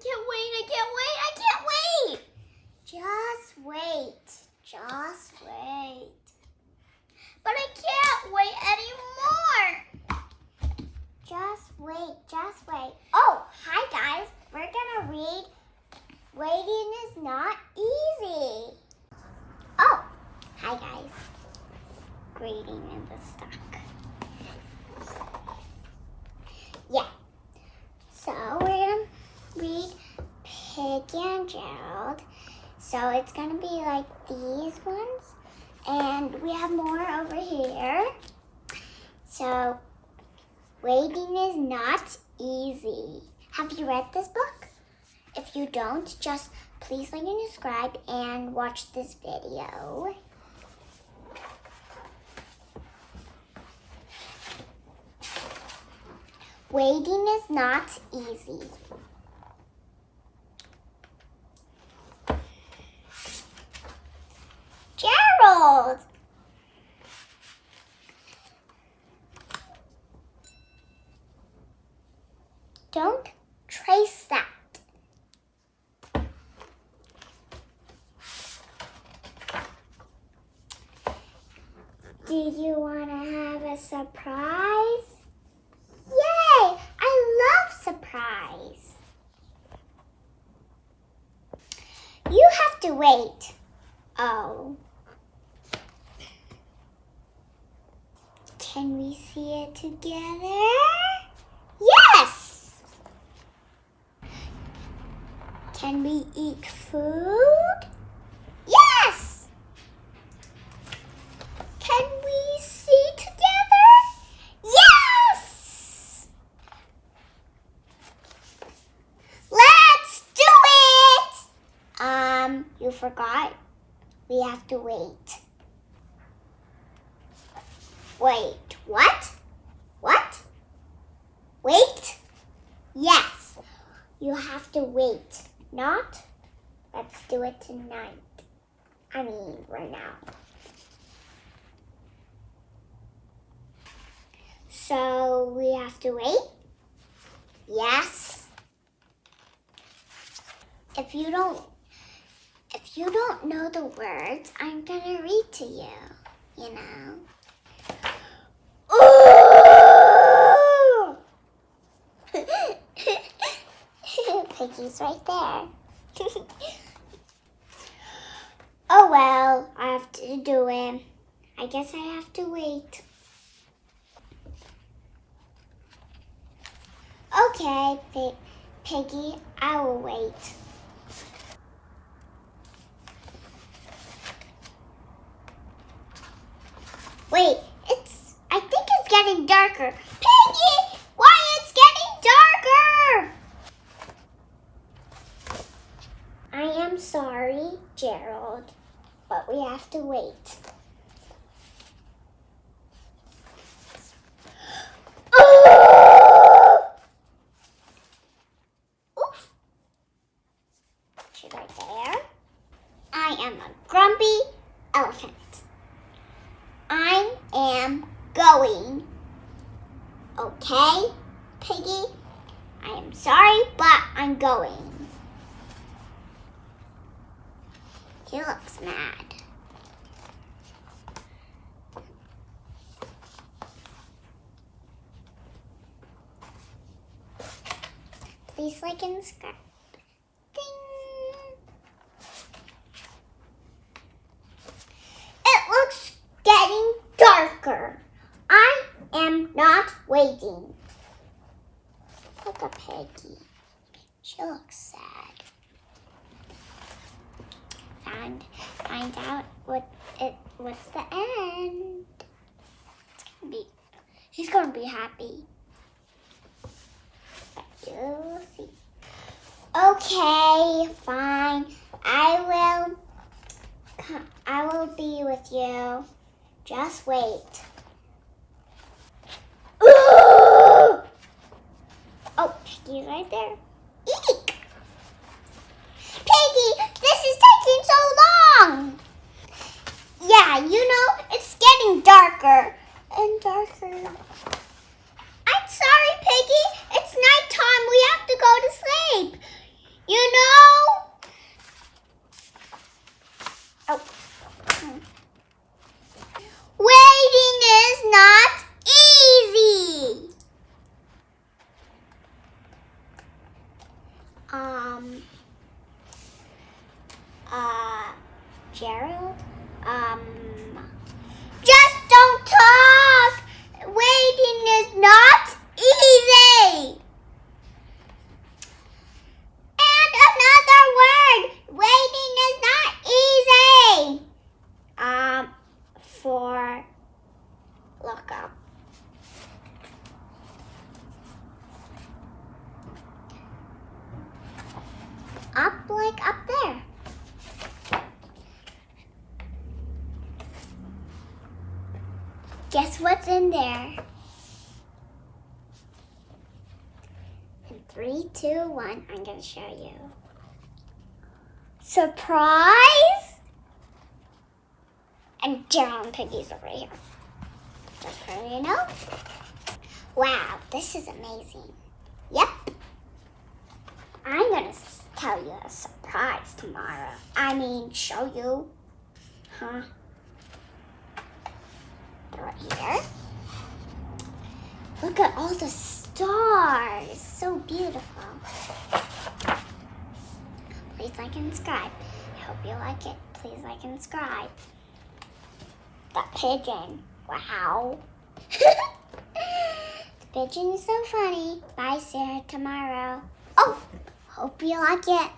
can't wait. I can't wait. I can't wait. Just wait. Just wait. But I can't wait anymore. Just wait. Just wait. Oh, hi guys. We're gonna read Waiting is Not Easy. Oh, hi guys. Grading in the stock. Yeah. So we're gonna read Piggy and Gerald. So it's gonna be like these ones. And we have more over here. So, waiting is not easy. Have you read this book? If you don't, just please like and subscribe and watch this video. Waiting is not easy. Gerald! Don't trace that. Do you want to have a surprise? Yay! I love surprise. You have to wait. Oh. Can we see it together? Yes! Can we eat food? Yes! Can we see together? Yes! Let's do it! You forgot. We have to wait. Wait, what? What? Wait? Yes. You have to wait. Not, let's do it tonight. I mean, right now. So we have to wait? Yes. If you don't know the words, I'm gonna read to you, you know. Ooh! Piggy's right there. Oh well, I have to do it. I guess I have to wait. Okay, Piggy, I will wait. Wait, I think it's getting darker. Piggy, why it's getting darker? I am sorry, Gerald, but we have to wait. Oof. She's right there. I am a grumpy elephant. I am going. Okay, Piggy? I am sorry, but I'm going. He looks mad. Please like and subscribe. Ding! It looks getting darker. I am not waiting. Look at Piggy. She looks sad. Find out what's the end. He's gonna be happy. But you'll see. Okay, fine. I will be with you. Just wait. Ooh! Oh, Piggy's right there. Eek! Piggy, this is taking so long. Yeah, you know, it's getting darker and darker. I'm sorry, Piggy. It's nighttime. We have to go to sleep. Gerald, just don't talk. Waiting is not easy. And another word, waiting is not easy. For look up. Up like up there. Guess what's in there? In 3, 2, 1, I'm gonna show you. Surprise! And Gerald and Piggie's over here. Just for you know. Wow, this is amazing. Yep. I'm gonna tell you a surprise tomorrow. I mean, show you. Huh? Right here. Look at all the stars. So beautiful. Please like and subscribe. I hope you like it. Please like and subscribe. That pigeon. Wow. The pigeon is so funny. Bye, Sarah, tomorrow. Oh, hope you like it.